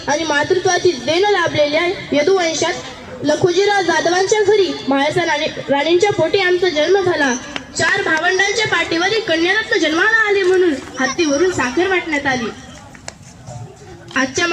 आणि मातृत्वाची देण लाभलेल्या यदुवंशात लखुजीराव जाधवांच्या घरी म्हाळसा राणींच्या पोटी आमचा जन्म झाला. 4 भावंडांच्या पाठीवर एक कन्यारत्न जन्माला आले म्हणून हत्तीवरून साखर वाटण्यात आली. आजच्या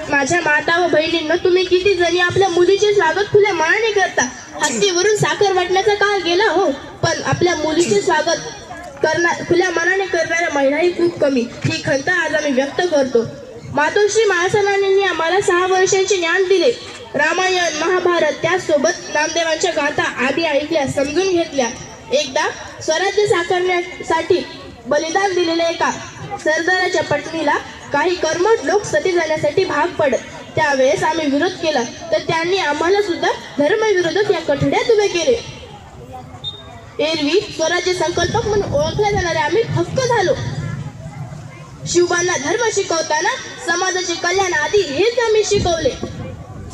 माझ्या माता व बहिणींना, तुम्ही किती जणी आपल्या मुलीचे स्वागत खुल्या मनाने करता. हत्तीवरून साखर वाटण्याचा काळ गेला हो, पण आपल्या मुलीचे स्वागत खुल्या मनाने करणाऱ्या महिलाही खूप कमी. ही खंत आज आम्ही व्यक्त करतो. मातोश्री म्हाळसा राणींनी आम्हाला 6 वर्षांचे ज्ञान दिले. रामायण, महाभारत, त्याचसोबत नामदेवांच्या गाथा आम्ही ऐकल्या, समजून घेतल्या. एकदा स्वराज्य साकारण्यासाठी बलिदान दिलेल्या एका सरदाराच्या पत्नीला काही कर्मठ लोक सती जाण्यासाठी भाग पडत. त्यावेळेस आम्ही विरोध केला, तर त्यांनी आम्हाला सुद्धा धर्मविरोधक या कठड्यात उभे केले. एरवी स्वराज्य संकल्पक म्हणून ओळखल्या जाणारे आम्ही थक्क झालो. शिवबांना धर्म शिकवताना समाजाचे कल्याण आधी हेच आम्ही शिकवले.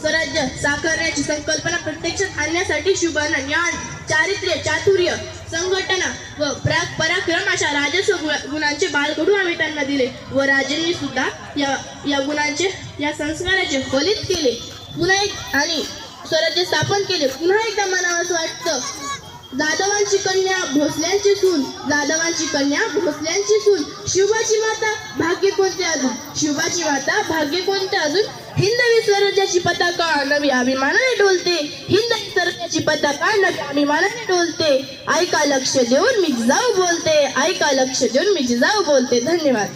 स्वराज्य साकारण्याची संकल्पना प्रत्यक्षात आणण्यासाठी शिवबांना ज्ञान, चारित्र्य, चातुर्य, संघटना व पराक्रम अशा राजस्व गुणांचे बालकडू आम्ही त्यांना दिले व राजांनी सुद्धा या गुणांचे, या संस्काराचे फलित केले. आणि स्वराज्य स्थापन केले. पुन्हा एकदा मला असं वाटतं, जाधवांची कन्या भोसल्यांची सून, जाधवांची कन्या भोसल्यांची सून, शिवबाची माता भाग्य कोणते अजून, शिवबाची माता भाग्य कोणते अजून. हिंदवी स्वराज्याची पताका नवी अभिमानाने डोलते, हिंदवी स्वराज्याची पताका नवी अभिमानाने डोलते. ऐका लक्ष देऊन मी जिजाऊ बोलते, ऐका लक्ष देऊन मी जिजाऊ बोलते. धन्यवाद.